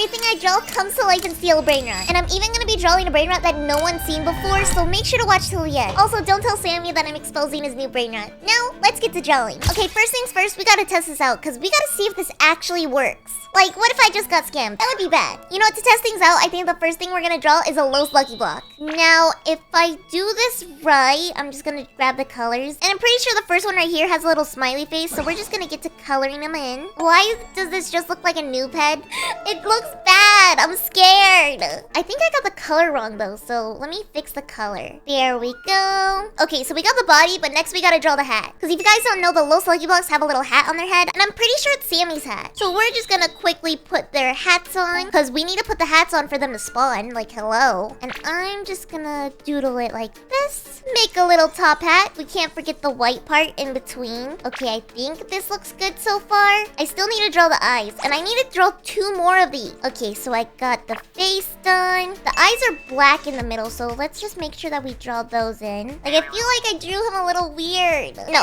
everything I draw comes to life in Steel Brainrot. And I'm even gonna be drawing a Brainrot that no one's seen before, so make sure to watch till the end. Also, don't tell Sammy that I'm exposing his new Brainrot. Now, let's get to drawing. Okay, first things first, we gotta test this out, because we gotta see if this actually works. Like, what if I just got scammed? That would be bad. You know what, to test things out, I think the first thing we're gonna draw is a Los Lucky Block. Now, if I do this right, I'm just gonna grab the colors. And I'm pretty sure the first one right here has a little smiley face, so we're just gonna get to coloring them in. Why does this just look like a noob head? It looks bad. I'm scared. I think I got the color wrong though, so let me fix the color. There we go. Okay, so we got the body, but next we gotta draw the hat. Because if you guys don't know, the Los Lucky Blocks have a little hat on their head, and I'm pretty sure it's Sammy's hat. So we're just gonna quickly put their hats on, because we need to put the hats on for them to spawn. Like, hello. And I'm just gonna doodle it like this. Make a little top hat. We can't forget the white part in between. Okay, I think this looks good so far. I still need to draw the eyes, and I need to draw 2 more of these. Okay, so I got the face done. The eyes are black in the middle, so let's just make sure that we draw those in. Like, I feel like I drew him a little weird. No,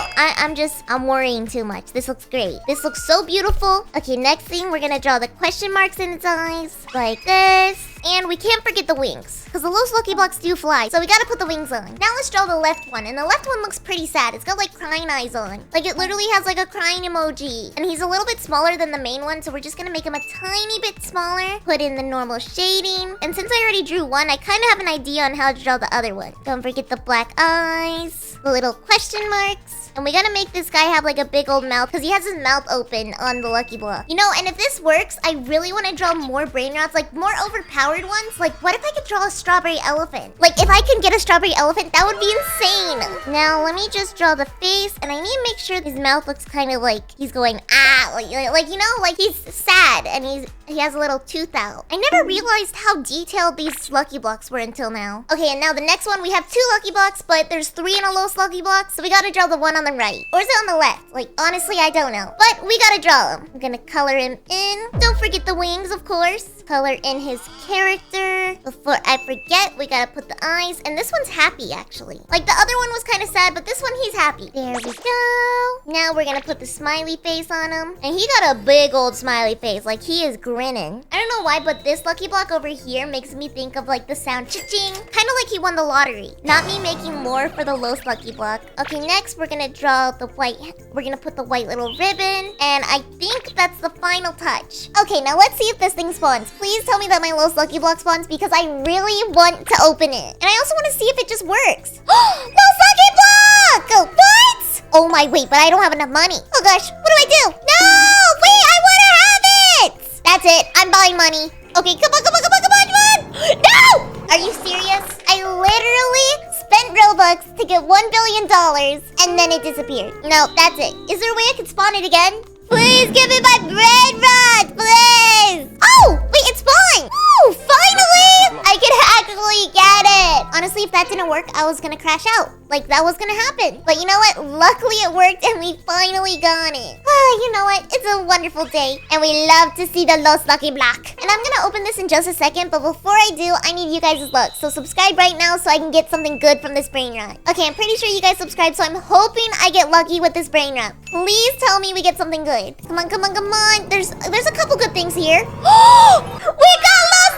I'm worrying too much. This looks great. This looks so beautiful. Okay, next thing, we're gonna draw the question marks in its eyes. Like this. And we can't forget the wings, because the Los Lucky Blocks do fly, so we gotta put the wings on. Now let's draw the left one, and the left one looks pretty sad. It's got like crying eyes on. Like, it literally has like a crying emoji. And he's a little bit smaller than the main one, so we're just gonna make him a tiny bit smaller. Put in the normal shading. And since I already drew one, I kind of have an idea on how to draw the other one. Don't forget the black eyes, the little question marks. And we gotta make this guy have like a big old mouth, because he has his mouth open on the Lucky Block. You know, and if this works, I really want to draw more Brainrots, like more overpowered ones. Like, what if I could draw a strawberry elephant? Like, if I can get a strawberry elephant, that would be insane. Now, let me just draw the face, and I need to make sure his mouth looks kind of like he's going, ah, like you know, like he's sad, and he has a little tooth out. I never realized how detailed these Lucky Blocks were until now. Okay, and now the next one, we have 2 Lucky Blocks, but there's 3 in a Los Lucky Block, so we gotta draw the one on the right. Or is it on the left? Like, honestly, I don't know. But we gotta draw him. I'm gonna color him in. Don't forget the wings, of course. Color in his character. Before I forget, we gotta put the eyes. And this one's happy, actually. Like, the other one was kind of sad, but this one, he's happy. There we go. Now we're gonna put the smiley face on him. And he got a big old smiley face. Like, he is grinning. I don't know why, but this Lucky Block over here makes me think of, like, the sound cha-ching. Kind of like he won the lottery. Not me making more for the Los Lucky Block. Okay, next, we're gonna draw the white. We're gonna put the white little ribbon. And I think that's the final touch. Okay, now let's see if this thing spawns. Please tell me that my Los Lucky Block spawns, because I really want to open it. And I also want to see if it just works. Los Lucky Block! What? Oh my, wait, but I don't have enough money. Oh gosh, what do I do? No! Wait, I want to have it! That's it, I'm buying money. Okay, come on, come on, come on, come on, come on! No! Are you serious? I literally spent Robux to get $1 billion, and then it disappeared. No, that's it. Is there a way I can spawn it again? Please give me my Brainrot, please! Oh, wait, it's spawned! Oh, finally! I can actually get it! Honestly, if that didn't work, I was gonna crash out. Like, that was gonna happen. But you know what? Luckily, it worked, and we finally got it. You know what? It's a wonderful day, and we love to see the Los Lucky Block. And I'm gonna open this in just a second, but before I do, I need you guys' luck. So subscribe right now so I can get something good from this Brainrot. Okay, I'm pretty sure you guys subscribed, so I'm hoping I get lucky with this Brainrot. Please tell me we get something good. Come on, come on, come on. There's a couple good things here. We got Los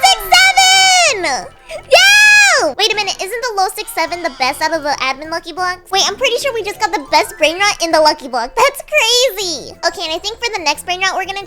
67! Yeah! Wait a minute, isn't the Los 67 the best out of the admin Lucky Blocks? Wait, I'm pretty sure we just got the best Brainrot in the Lucky Block. That's crazy! Okay, and I think for the next Brainrot we're gonna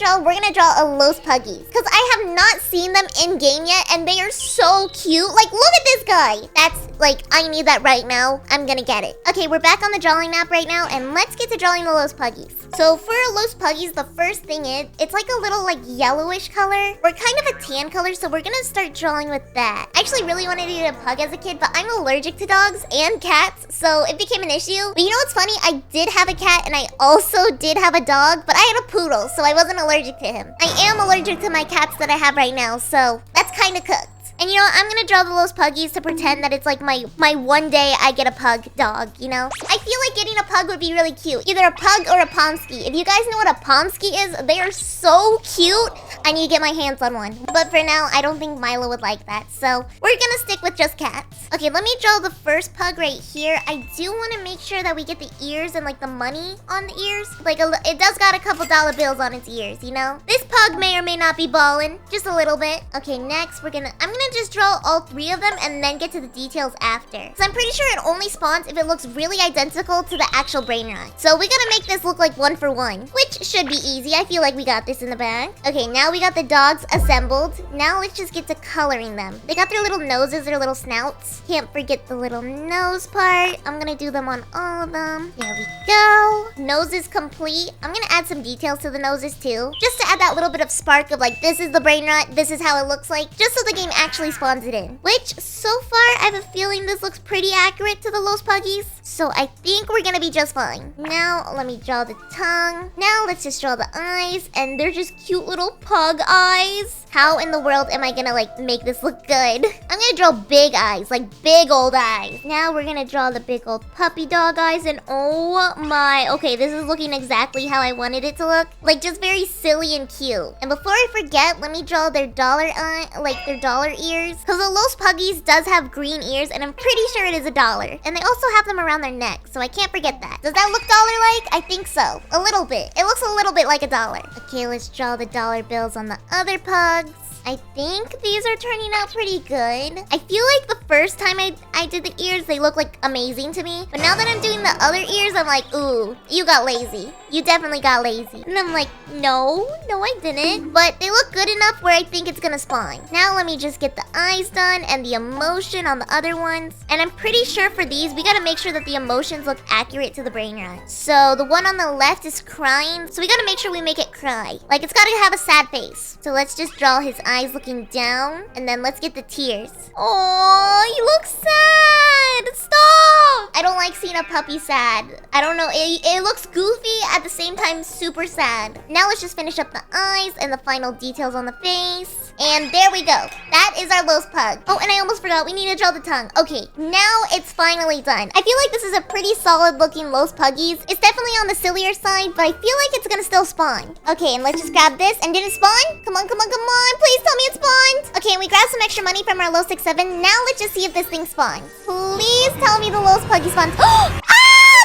draw a Los Puggies. Because I have not seen them in game yet, and they are so cute. Like, look at this guy! That's, like, I need that right now. I'm gonna get it. Okay, we're back on the drawing map right now, and let's get to drawing the Los Puggies. So for Los Puggies, the first thing is, it's like a little, like, yellowish color. We're kind of a tan color, so we're gonna start drawing with that. I actually really wanted to get a pug as a kid, but I'm allergic to dogs and cats, so it became an issue. But you know what's funny? I did have a cat, and I also did have a dog, but I had a poodle, so I wasn't allergic to him. I am allergic to my cats that I have right now, so that's kind of cooked. And you know, I'm gonna draw the Los Puggies to pretend that it's like my one day I get a pug dog, you know? I feel like getting a pug would be really cute. Either a pug or a Pomsky. If you guys know what a Pomsky is, they are so cute. I need to get my hands on one. But for now, I don't think Milo would like that. So we're gonna stick with just cats. Okay, let me draw the first pug right here. I do want to make sure that we get the ears and like the money on the ears. Like it does got a couple dollar bills on its ears, you know? This pug may or may not be ballin', just a little bit. Okay, next I'm gonna just draw all 3 of them and then get to the details after. So I'm pretty sure it only spawns if it looks really identical to the actual Brainrot. So we gotta make this look like 1 for 1, which should be easy. I feel like we got this in the bag. Okay, now we got the dogs assembled. Now let's just get to coloring them. They got their little noses, their little snouts. Can't forget the little nose part. I'm gonna do them on all of them. There we go. Nose is complete. I'm gonna add some details to the noses too, just to add that little bit of spark of like, this is the Brainrot, this is how it looks like, just so the game actually spawns it in. Which, so far, I have a feeling this looks pretty accurate to the Los Puggies. So I think we're gonna be just fine. Now, let me draw the tongue. Now, let's just draw the eyes. And they're just cute little pug eyes. How in the world am I gonna, like, make this look good? I'm gonna draw big eyes, like big old eyes. Now, we're gonna draw the big old puppy dog eyes. And oh my, okay, this is looking exactly how I wanted it to look. Like, just very silly and cute. And before I forget, let me draw their dollar eye, like their dollar ears. Because the Los Puggies does have green ears, and I'm pretty sure it is $1. And they also have them around their neck, so I can't forget that. Does that look dollar-like? I think so. A little bit. It looks a little bit like $1. Okay, let's draw the dollar bills on the other pugs. I think these are turning out pretty good. I feel like the first time I did the ears, they look like amazing to me. But now that I'm doing the other ears, I'm like, ooh, you got lazy. You definitely got lazy. And I'm like, no, I didn't. But they look good enough where I think it's gonna spawn. Now let me just get the eyes done and the emotion on the other ones. And I'm pretty sure for these, we gotta make sure that the emotions look accurate to the Brainrot. So the one on the left is crying. So we gotta make sure we make it cry. Like, it's gotta have a sad face. So let's just draw his eyes looking down. And then let's get the tears. Oh, he looks sad. Stop. I don't like seeing a puppy sad. I don't know. It looks goofy at the same time super sad. Now let's just finish up the eyes and the final details on the face. And there we go. That is our Los Pug. Oh, and I almost forgot. We need to draw the tongue. Okay, now it's finally done. I feel like this is a pretty solid looking Los Puggies. It's definitely on the sillier side, but I feel like it's gonna still spawn. Okay, and let's just grab this. And did it spawn? Come on, come on, come on. Please tell me it spawned. Okay, and we grabbed some extra money from our Los 67. Now let's just see if this thing spawns. Please tell me the Los Puggy spawns. Ah,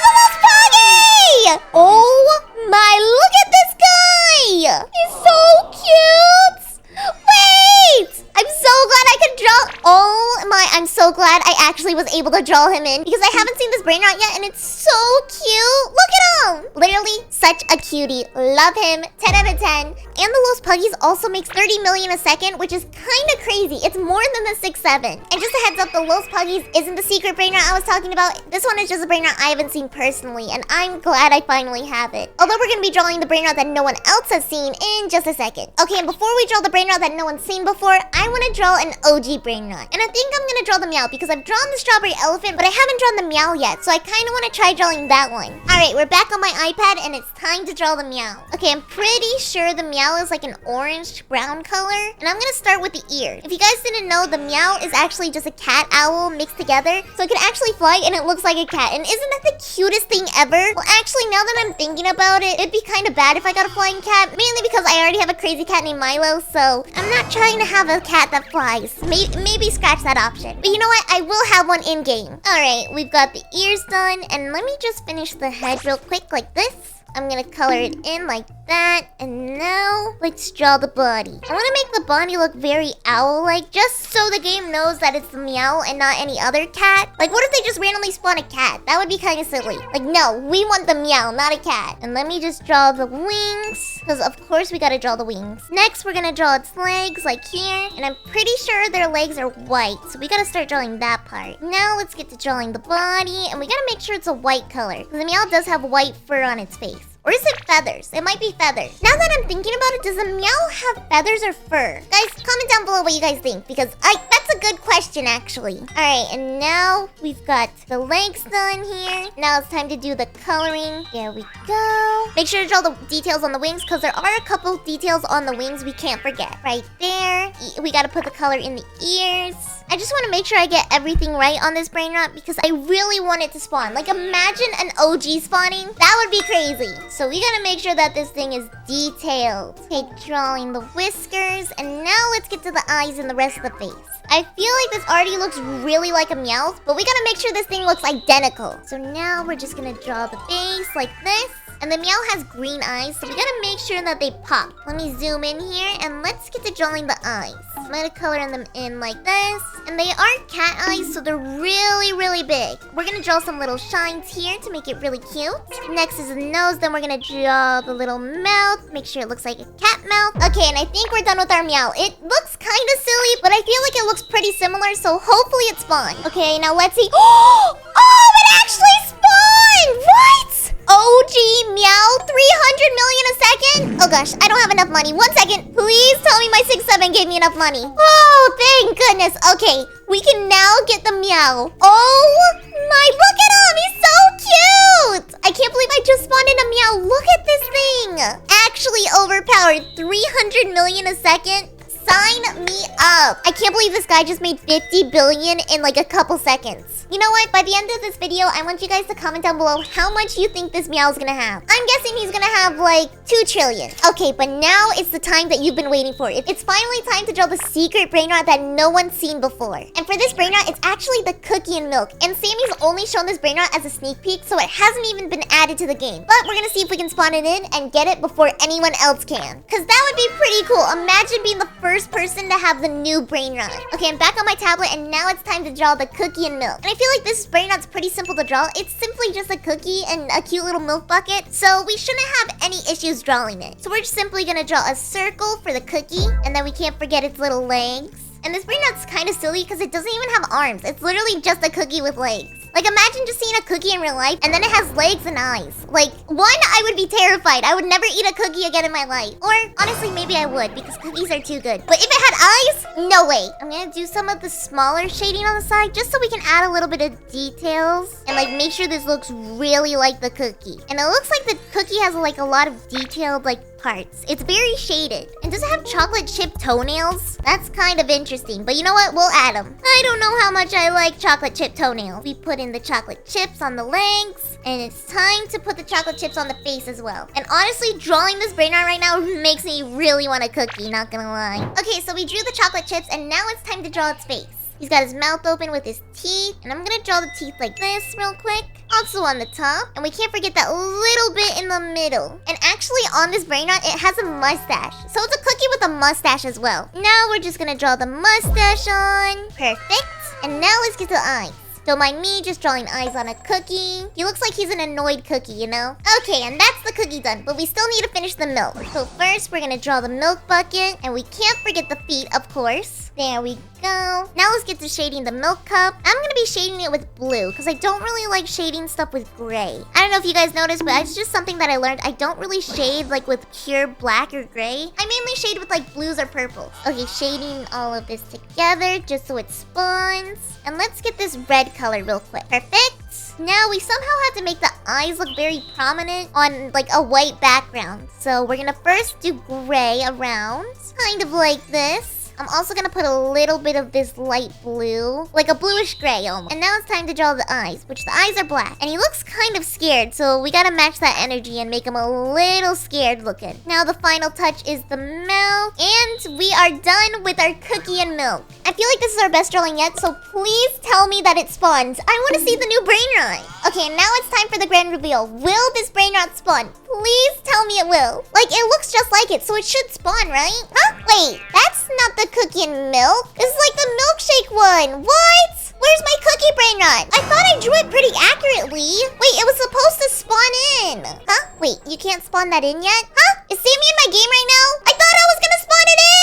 the Los Puggy! Oh my, look at this guy! He's so cute! Wait! I'm so glad I could draw. Oh my, I'm so glad I actually was able to draw him in because I haven't seen this Brainrot yet and it's so cute. Look at him. Literally such a cutie. Love him. 10 out of 10. And the Los Puggies also makes 30 million a second, which is kind of crazy. It's more than the 6-7. And just a heads up, the Los Puggies isn't the secret Brainrot I was talking about. This one is just a Brainrot I haven't seen personally, and I'm glad I finally have it. Although we're going to be drawing the Brainrot that no one else has seen in just a second. Okay, and before we draw the Brainrot that no one's seen before, I want to draw an OG Brainrot. And I think I'm going to draw the Meow because I've drawn the Strawberry Elephant, but I haven't drawn the Meow yet, so I kind of want to try drawing that one. Alright, we're back on my iPad, and it's time to draw the Meow. Okay, I'm pretty sure the Meow is like an orange-brown color, and I'm going to start with the ear. If you guys didn't know, the Meow is actually just a cat owl mixed together, so it can actually fly, and it looks like a cat. And isn't that the cutest thing ever? Well, actually, now that I'm thinking about it, it'd be kind of bad if I got a flying cat, mainly because I already have a crazy cat named Milo, so I'm not trying to have a cat that flies. Maybe scratch that option. But you know what? I will have one in-game. Alright, we've got the ears done, and let me just finish the head real quick like this. I'm gonna color it in like that, and now let's draw the body. I want to make the body look very owl-like, just so the game knows that it's the Meow and not any other cat. Like, what if they just randomly spawn a cat? That would be kind of silly. Like, no, we want the Meow, not a cat. And let me just draw the wings, because of course we gotta draw the wings. Next, we're gonna draw its legs, like here, and I'm pretty sure their legs are white, so we gotta start drawing that part. Now let's get to drawing the body, and we gotta make sure it's a white color, because the Meow does have white fur on its face. Or is it feathers? It might be feathers. Now that I'm thinking about it, does a meow have feathers or fur? Guys, comment down below what you guys think, because that's a good question, actually. Alright, and now we've got the legs done here. Now it's time to do the coloring. There we go. Make sure to draw the details on the wings, because there are a couple details on the wings we can't forget. Right there. We gotta put the color in the ears. I just want to make sure I get everything right on this Brainrot because I really want it to spawn. Like, imagine an OG spawning. That would be crazy. So we gotta make sure that this thing is detailed. Okay, drawing the whiskers. And now let's get to the eyes and the rest of the face. I feel like this already looks really like a Meowth, but we gotta make sure this thing looks identical. So now we're just gonna draw the face like this. And the Meow has green eyes, so we gotta make sure that they pop. Let me zoom in here, and let's get to drawing the eyes. I'm gonna color them in like this. And they are cat eyes, so they're really, really big. We're gonna draw some little shines here to make it really cute. Next is the nose, then we're gonna draw the little mouth. Make sure it looks like a cat mouth. Okay, and I think we're done with our Meow. It looks kind of silly, but I feel like it looks pretty similar, so hopefully it spawned. Okay, now let's see. Oh, it actually spawned! What? OG Meow, 300 million a second? Oh gosh, I don't have enough money. 1 second. Please tell me my 6-7 gave me enough money. Oh, thank goodness. Okay, we can now get the Meow. Oh my, look at him. He's so cute. I can't believe I just spawned in a Meow. Look at this thing. Actually overpowered. 300 million a second. Sign me up. I can't believe this guy just made 50 billion in like a couple seconds. You know what? By the end of this video, I want you guys to comment down below how much you think this Meow is gonna have. I'm guessing he's gonna have like 2 trillion. Okay, but now it's the time that you've been waiting for. It's finally time to draw the secret Brainrot that no one's seen before. And for this Brainrot, it's actually the cookie and milk. And Sammy's only shown this Brainrot as a sneak peek, so it hasn't even been added to the game. But we're gonna see if we can spawn it in and get it before anyone else can. Cause that would be pretty cool. Imagine being the first person to have the new Brainrot. Okay, I'm back on my tablet, and now it's time to draw the cookie and milk. And I feel like this Brainrot's pretty simple to draw. It's simply just a cookie and a cute little milk bucket, so we shouldn't have any issues drawing it. So we're just simply gonna draw a circle for the cookie, and then we can't forget its little legs. And this Brainrot's kind of silly because it doesn't even have arms. It's literally just a cookie with legs. Like, imagine just seeing a cookie in real life, and then it has legs and eyes. Like, one, I would be terrified. I would never eat a cookie again in my life. Or, honestly, maybe I would, because cookies are too good. But if it had eyes, no way. I'm gonna do some of the smaller shading on the side, just so we can add a little bit of details. And, like, make sure this looks really like the cookie. And it looks like the cookie has, like, a lot of detailed, like, parts. It's very shaded. And does it have chocolate chip toenails? That's kind of interesting, but you know what? We'll add them. I don't know how much I like chocolate chip toenails. We put in the chocolate chips on the legs, and it's time to put the chocolate chips on the face as well. And honestly, drawing this Brainrot right now makes me really want a cookie, not gonna lie. Okay, so we drew the chocolate chips, and now it's time to draw its face. He's got his mouth open with his teeth, and I'm gonna draw the teeth like this real quick. Also on the top, and we can't forget that little bit in the middle. And actually on this Brainrot, it has a mustache. So it's a cookie with a mustache as well. Now we're just gonna draw the mustache on. Perfect. And now let's get to the eyes. Don't mind me just drawing eyes on a cookie. He looks like he's an annoyed cookie, you know? Okay, and that's the cookie done, but we still need to finish the milk. So first, we're gonna draw the milk bucket, and we can't forget the feet, of course. There we go. Now let's get to shading the milk cup. I'm gonna be shading it with blue, because I don't really like shading stuff with gray. I don't know if you guys noticed, but it's just something that I learned. I don't really shade like with pure black or gray. I mainly shade with like blues or purples. Okay, shading all of this together just so it spawns. And let's get this red color real quick. Perfect. Now we somehow have to make the eyes look very prominent on like a white background. So we're gonna first do gray around, kind of like this. I'm also gonna put a little bit of this light blue, like a bluish gray almost. And now it's time to draw the eyes, which the eyes are black. And he looks kind of scared, so we gotta match that energy and make him a little scared looking. Now the final touch is the mouth, and we are done with our cookie and milk. I feel like this is our best drawing yet, so please tell me that it spawns. I wanna see the new Brainrot. Okay, now it's time for the grand reveal. Will this Brainrot spawn? Please tell me it will. Like, it looks just like it, so it should spawn, right? Huh? Wait, that's not the cookie and milk. This is like the milkshake one. What? Where's my cookie Brainrot? I thought I drew it pretty accurately. Wait, it was supposed to spawn in. Huh? Wait, you can't spawn that in yet? Huh? Is Sammy in my game right now? I thought I was gonna spawn it in.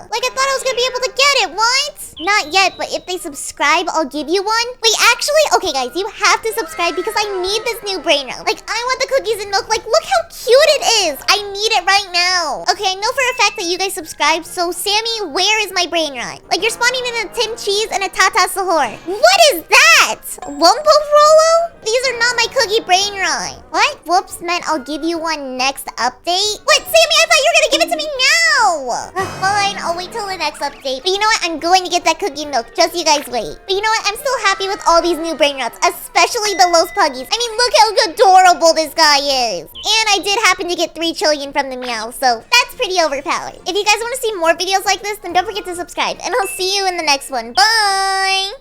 Like, I thought I was gonna be able to get it. What? Not yet, but if they subscribe, I'll give you one. Wait, actually, okay guys, you have to subscribe because I need this new Brainrot. Like, I want the cookies and milk. Like, look how cute it is. I need it right now. Okay, I know for a fact that you guys subscribe, so Sammy, where is my Brainrot? Like, you're spawning in a Tim Cheese and a Tata Sahur. What is that? Wumpo Frollo? These are not my cookie Brainrot. What? Whoops meant I'll give you one next update? What, Sammy? I thought you were gonna give it to me now. Fine, I'll wait till the next update. But you know what? I'm going to get that cookie milk. Just you guys wait. But you know what? I'm still happy with all these new Brainrots, especially the Los Puggies. I mean, look how adorable this guy is. And I did happen to get 3 trillion from the meow, so that's pretty overpowered. If you guys want to see more videos like this, then don't forget to subscribe. And I'll see you in the next one. Bye!